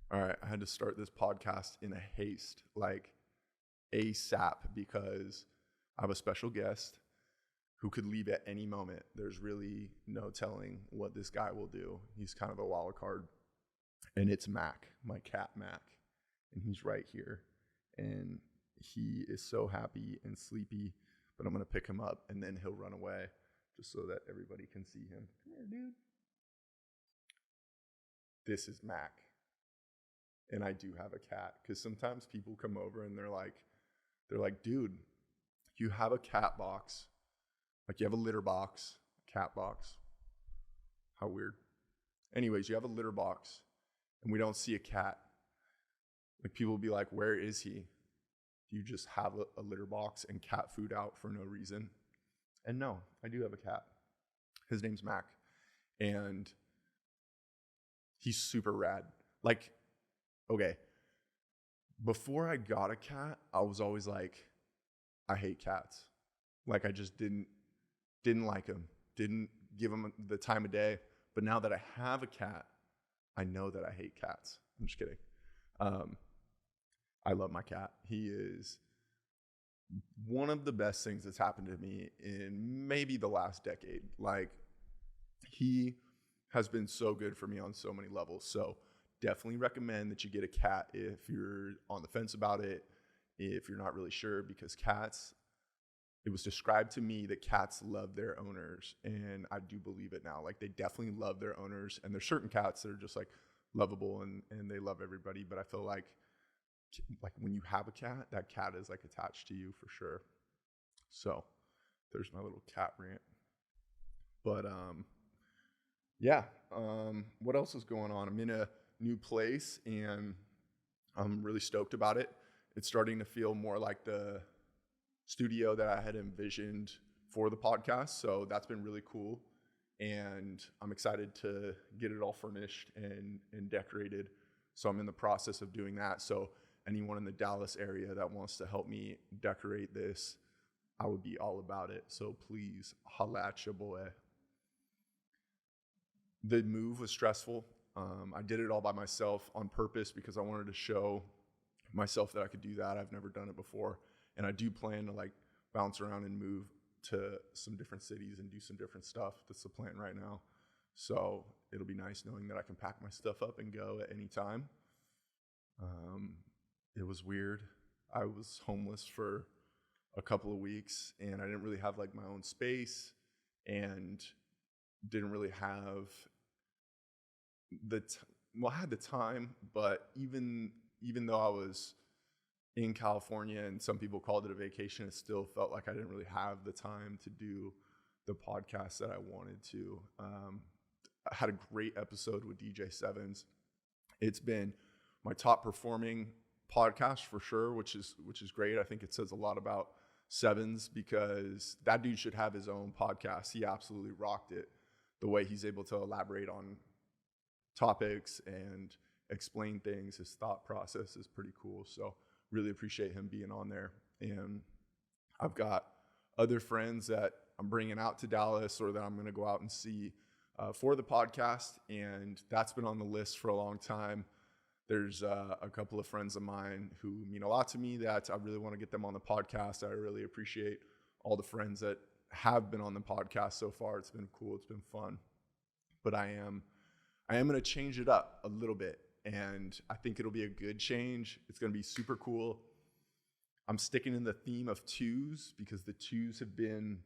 All right, I had to start this podcast in a haste, like ASAP, because I have a special guest who could leave at any moment. There's really no telling what this guy will do. He's kind of a wild card. And it's Mac, my cat Mac. And he's right here. And he is so happy and sleepy, but I'm going to pick him up and then he'll run away just so that everybody can see him. Come here, dude. This is Mac. And I do have a cat, because sometimes people come over and they're like, dude, you have a cat box. Like, you have a litter box, cat box. How weird. Anyways, you have a litter box and we don't see a cat. Like, people will be like, where is he? Do you just have a litter box and cat food out for no reason? And no, I do have a cat. His name's Mac. And he's super rad. Like, okay, before I got a cat, I was always like, I hate cats. Like, I just didn't like them, didn't give them the time of day. But now that I have a cat, I know that I hate cats. I'm just kidding. I love my cat. He is one of the best things that's happened to me in maybe the last decade. Like, he has been so good for me on so many levels. So definitely recommend that you get a cat if you're on the fence about it, if you're not really sure, because cats, it was described to me that cats love their owners, and I do believe it now. Like, they definitely love their owners, and there's certain cats that are just like lovable and they love everybody, but I feel like when you have a cat, that cat is like attached to you for sure. So there's my little cat rant. But what else is going on? I'm in a new place and I'm really stoked about it. It's starting to feel more like the studio that I had envisioned for the podcast. So that's been really cool. And I'm excited to get it all furnished and decorated. So I'm in the process of doing that. So anyone in the Dallas area that wants to help me decorate this, I would be all about it. So please holla at your boy. The move was stressful. I did it all by myself on purpose because I wanted to show myself that I could do that. I've never done it before. And I do plan to like bounce around and move to some different cities and do some different stuff. That's the plan right now. So it'll be nice knowing that I can pack my stuff up and go at any time. It was weird. I was homeless for a couple of weeks and I didn't really have like my own space and didn't really have I had the time, but even though I was in California and some people called it a vacation, it still felt like I didn't really have the time to do the podcast that I wanted to. I had a great episode with DJ Sevens. It's been my top performing podcast for sure, which is great. I think it says a lot about Sevens because that dude should have his own podcast. He absolutely rocked it. The way he's able to elaborate on topics and explain things, his thought process is pretty cool. So really appreciate him being on there. And I've got other friends that I'm bringing out to Dallas or that I'm going to go out and see for the podcast. And that's been on the list for a long time. There's a couple of friends of mine who mean a lot to me that I really want to get them on the podcast. I really appreciate all the friends that have been on the podcast so far. It's been cool. It's been fun. But I am going to change it up a little bit. And I think it'll be a good change. It's going to be super cool. I'm sticking in the theme of twos because the twos have been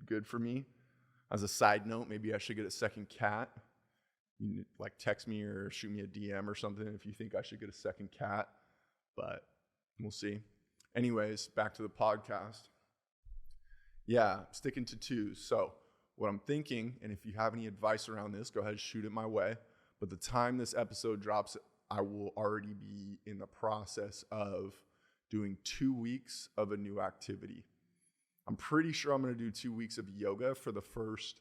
good for me. As a side note, maybe I should get a second cat. You can, like, text me or shoot me a DM or something if you think I should get a second cat, but we'll see. Anyways, back to the podcast. Yeah, sticking to twos. So what I'm thinking, and if you have any advice around this, go ahead and shoot it my way. But the time this episode drops, I will already be in the process of doing 2 weeks of a new activity. I'm pretty sure I'm going to do 2 weeks of yoga for the first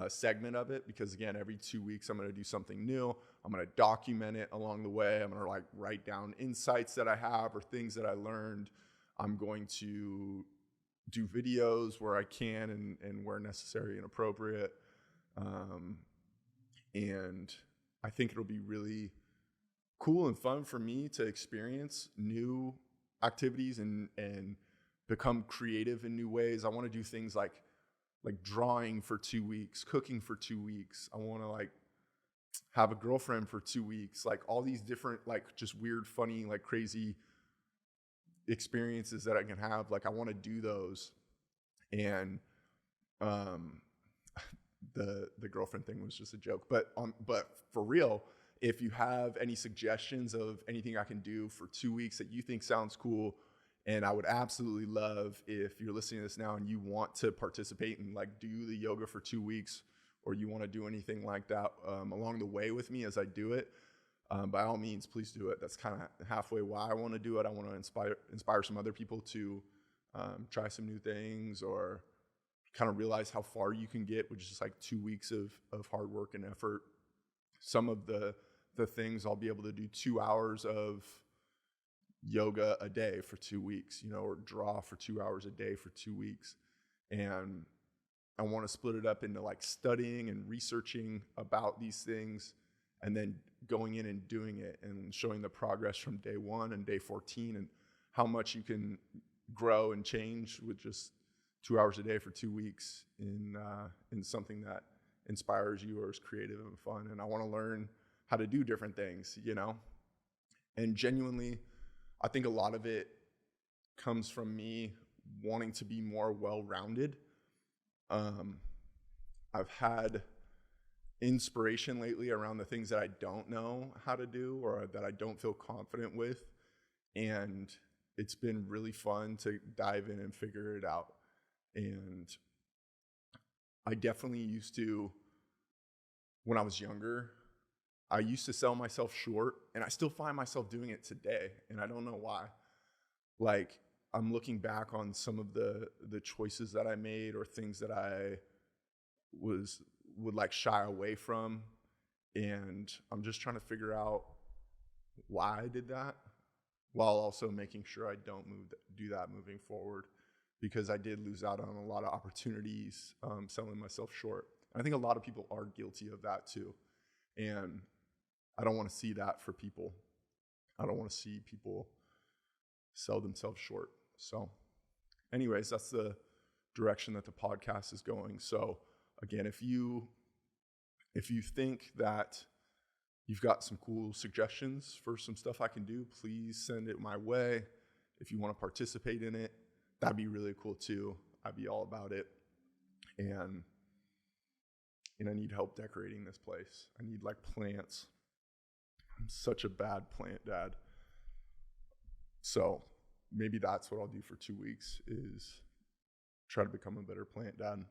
segment of it, because again, every 2 weeks I'm going to do something new. I'm going to document it along the way. I'm going to like write down insights that I have or things that I learned. I'm going to do videos where I can and where necessary and appropriate. And I think it'll be really cool and fun for me to experience new activities and become creative in new ways. I want to do things like drawing for 2 weeks, cooking for 2 weeks. I want to like have a girlfriend for 2 weeks, like all these different, like just weird, funny, like crazy experiences that I can have. Like I want to do those. And the girlfriend thing was just a joke, but for real, if you have any suggestions of anything I can do for 2 weeks that you think sounds cool, and I would absolutely love if you're listening to this now and you want to participate and like do the yoga for 2 weeks, or you want to do anything like that along the way with me as I do it, by all means, please do it. That's kind of halfway why I want to do it. I want to inspire some other people to try some new things, or kind of realize how far you can get with just like 2 weeks of hard work and effort. Some of the things I'll be able to do 2 hours of yoga a day for 2 weeks, or draw for 2 hours a day for 2 weeks. And I want to split it up into like studying and researching about these things, and then going in and doing it and showing the progress from day 1 and day 14, and how much you can grow and change with just 2 hours a day for 2 weeks in something that inspires you or is creative and fun. And I want to learn how to do different things, and genuinely, I think a lot of it comes from me wanting to be more well-rounded. I've had inspiration lately around the things that I don't know how to do or that I don't feel confident with. And it's been really fun to dive in and figure it out. And I definitely used to, when I was younger, I used to sell myself short, and I still find myself doing it today, and I don't know why. Like, I'm looking back on some of the choices that I made, or things that I would like shy away from, and I'm just trying to figure out why I did that, while also making sure I don't do that moving forward, because I did lose out on a lot of opportunities selling myself short. I think a lot of people are guilty of that too, and I don't want to see that for people. I don't want to see people sell themselves short. So anyways, that's the direction that the podcast is going. So again, if you think that you've got some cool suggestions for some stuff I can do, please send it my way. If you want to participate in it, that'd be really cool too. I'd be all about it. And I need help decorating this place. I need like plants. I'm such a bad plant dad. So maybe that's what I'll do for 2 weeks, is try to become a better plant dad.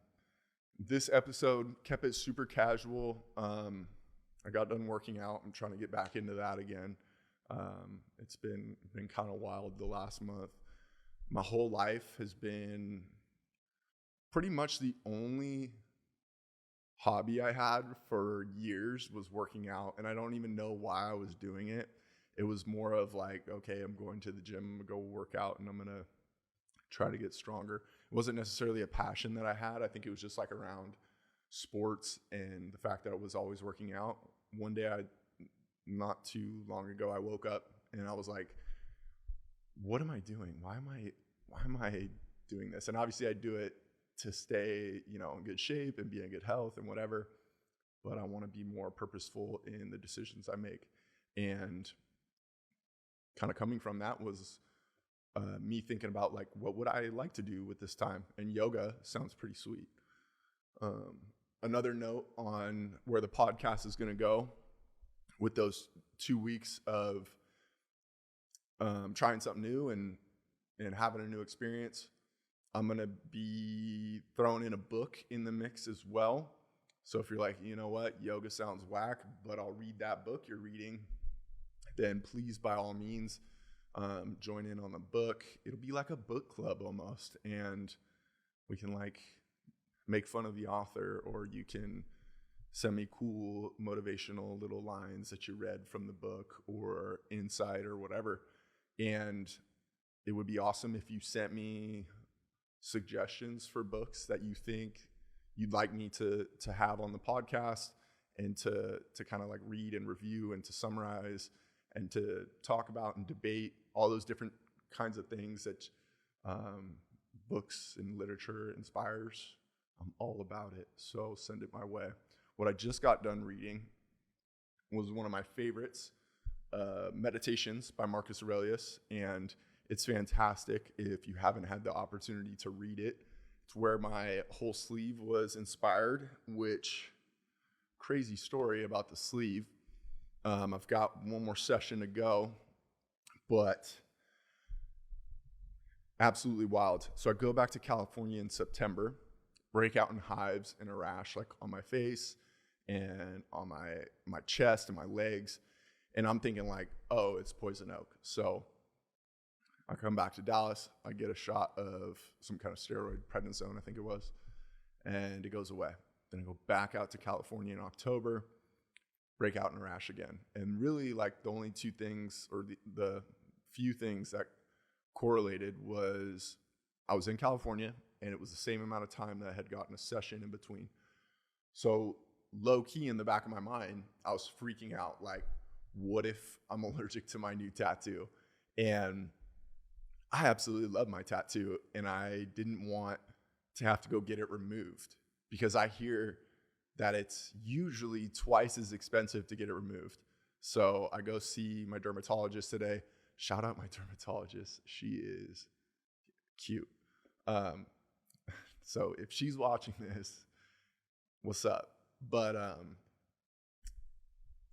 This episode kept it super casual. I got done working out. I'm trying to get back into that again. It's been kind of wild the last month. My whole life has been pretty much the only hobby I had for years was working out, and I don't even know why I was doing it. It was more of like, okay, I'm going to the gym, I'm gonna go work out, and I'm gonna try to get stronger. It wasn't necessarily a passion that I had. I think it was just like around sports and the fact that I was always working out. One day, not too long ago, I woke up and I was like, what am I doing? Why am I doing this? And obviously I do it to stay, in good shape and be in good health and whatever, but I want to be more purposeful in the decisions I make. And kind of coming from that was me thinking about like, what would I like to do with this time? And yoga sounds pretty sweet. Another note on where the podcast is going to go with those 2 weeks of trying something new and having a new experience. I'm going to be throwing in a book in the mix as well. So if you're like, you know what, yoga sounds whack, but I'll read that book you're reading, then please, by all means, join in on the book. It'll be like a book club almost, and we can like make fun of the author, or you can send me cool motivational little lines that you read from the book or insight or whatever. And it would be awesome if you sent me suggestions for books that you think you'd like me to have on the podcast. and to kind of like read and review and to summarize and to talk about and debate all those different kinds of things that books and literature inspires. I'm all about it. So send it my way. What I just got done reading was one of my favorites, Meditations by Marcus Aurelius. And it's fantastic if you haven't had the opportunity to read it. It's where my whole sleeve was inspired, which, crazy story about the sleeve. I've got one more session to go, but absolutely wild. So I go back to California in September, break out in hives and a rash like on my face and on my chest and my legs. And I'm thinking like, oh, it's poison oak. So I come back to Dallas, I get a shot of some kind of steroid, prednisone, I think it was, and it goes away. Then I go back out to California in October, break out in a rash again. And really like the only two things, or the few things that correlated, was I was in California and it was the same amount of time that I had gotten a session in between. So low key in the back of my mind, I was freaking out like, what if I'm allergic to my new tattoo? And I absolutely love my tattoo, and I didn't want to have to go get it removed because I hear that it's usually twice as expensive to get it removed. So I go see my dermatologist today. Shout out my dermatologist. She is cute. So if she's watching this, what's up? But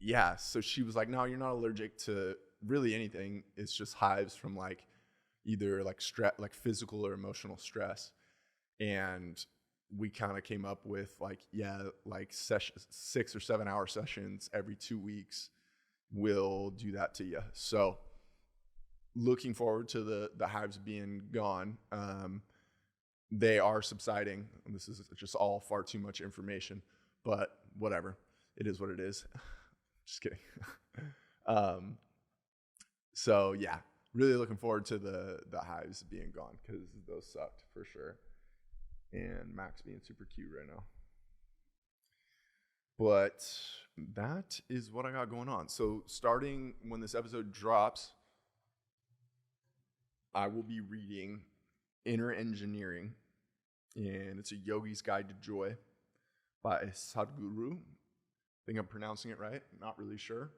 yeah, so she was like, no, you're not allergic to really anything. It's just hives from like either like stress, like physical or emotional stress. And we kind of came up with like, yeah, like 6 or 7 hour sessions every 2 weeks will do that to you. So looking forward to the hives being gone. They are subsiding. This is just all far too much information, but whatever. It is what it is. Just kidding. So yeah, really looking forward to the hives being gone because those sucked for sure. And Max being super cute right now. But that is what I got going on. So starting when this episode drops, I will be reading Inner Engineering, and it's a yogi's guide to joy by Sadhguru. I think I'm pronouncing it right. Not really sure,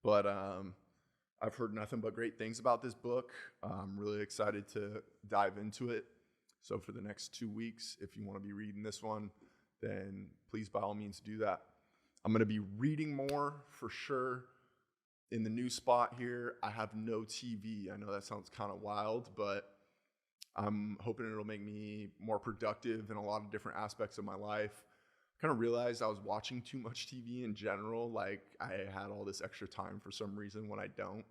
but I've heard nothing but great things about this book. I'm really excited to dive into it. So for the next 2 weeks, if you want to be reading this one, then please by all means do that. I'm going to be reading more for sure. In the new spot here, I have no TV. I know that sounds kind of wild, but I'm hoping it'll make me more productive in a lot of different aspects of my life. I kind of realized I was watching too much TV in general. Like I had all this extra time for some reason when I don't.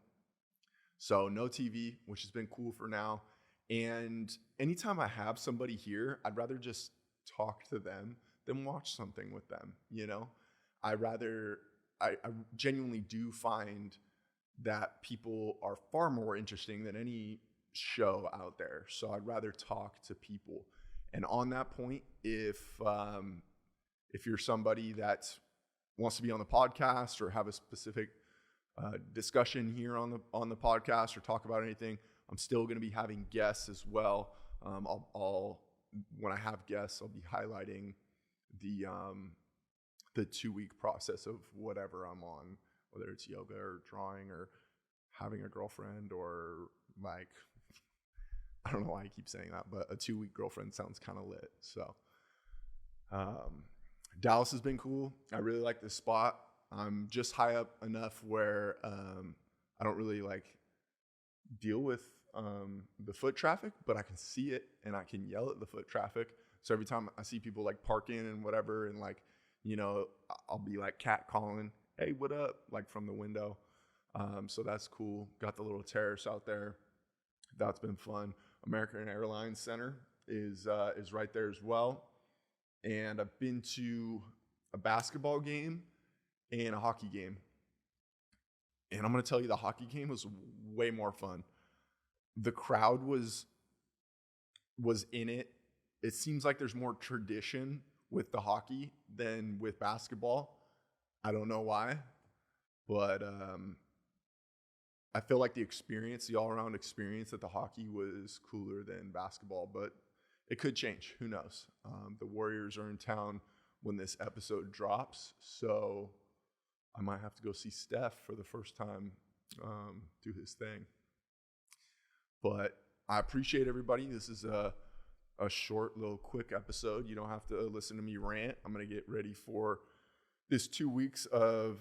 So no TV, which has been cool for now. And anytime I have somebody here, I'd rather just talk to them than watch something with them. You know, I genuinely do find that people are far more interesting than any show out there. So I'd rather talk to people. And on that point, if you're somebody that wants to be on the podcast or have a specific discussion here on the podcast or talk about anything, I'm still going to be having guests as well. I'll when I have guests, I'll be highlighting the 2 week process of whatever I'm on, whether it's yoga or drawing or having a girlfriend or like, I don't know why I keep saying that, but a 2 week girlfriend sounds kind of lit. So Dallas has been cool. I really like this spot. I'm just high up enough where I don't really like deal with the foot traffic, but I can see it and I can yell at the foot traffic. So every time I see people like parking and whatever, and like, you know, I'll be like cat calling, hey, what up? Like from the window. So that's cool. Got the little terrace out there. That's been fun. American Airlines Center is right there as well. And I've been to a basketball game and a hockey game. And I'm going to tell you, the hockey game was way more fun. The crowd was in it. It seems like there's more tradition with the hockey than with basketball. I don't know why, but I feel like the all-around experience at the hockey was cooler than basketball, but it could change. Who knows? The Warriors are in town when this episode drops, so I might have to go see Steph for the first time do his thing. But I appreciate everybody. This is a short, little, quick episode. You don't have to listen to me rant. I'm going to get ready for this 2 weeks of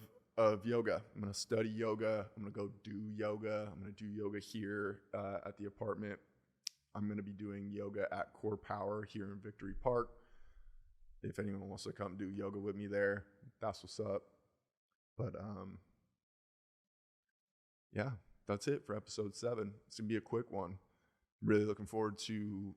yoga. I'm going to study yoga. I'm going to go do yoga. I'm going to do yoga here at the apartment. I'm going to be doing yoga at Core Power here in Victory Park. If anyone wants to come do yoga with me there, that's what's up. But yeah, that's it for episode 7. It's going to be a quick one. Really looking forward to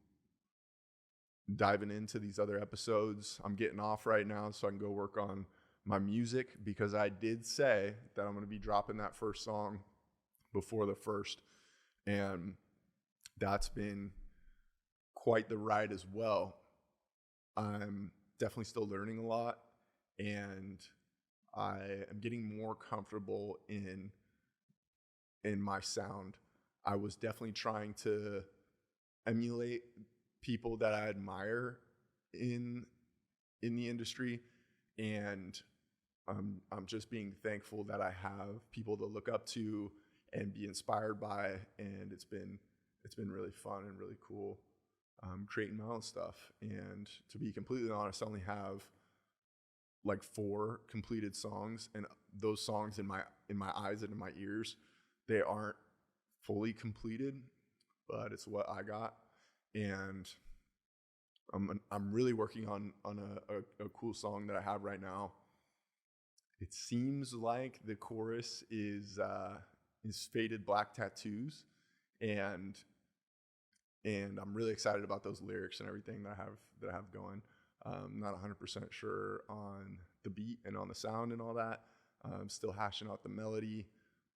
diving into these other episodes. I'm getting off right now so I can go work on my music, because I did say that I'm going to be dropping that first song before the first, and that's been quite the ride as well. I'm definitely still learning a lot, and I am getting more comfortable in my sound. I was definitely trying to emulate people that I admire in the industry, and I'm just being thankful that I have people to look up to and be inspired by, and it's been really fun and really cool creating my own stuff. And to be completely honest, I only have like 4 completed songs, and those songs in my eyes and in my ears, they aren't fully completed, but it's what I got. And I'm really working on a cool song that I have right now. It seems like the chorus is Faded Black Tattoos, and I'm really excited about those lyrics and everything that I have going. Not 100% sure on the beat and on the sound and all that. I'm still hashing out the melody,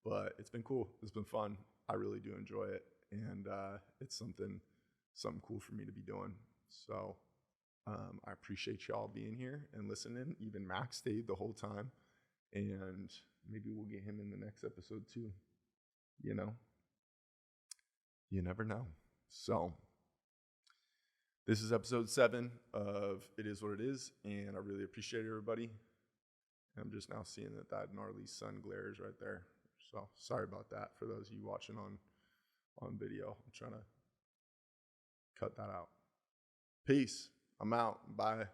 but it's been cool. It's been fun. I really do enjoy it, and it's something cool for me to be doing. So I appreciate y'all being here and listening. Even Max stayed the whole time, and maybe we'll get him in the next episode too. You never know. So this is episode 7 of It Is What It Is, and I really appreciate everybody. I'm just now seeing that gnarly sun glares right there. So sorry about that for those of you watching on video. I'm trying to cut that out. Peace. I'm out. Bye.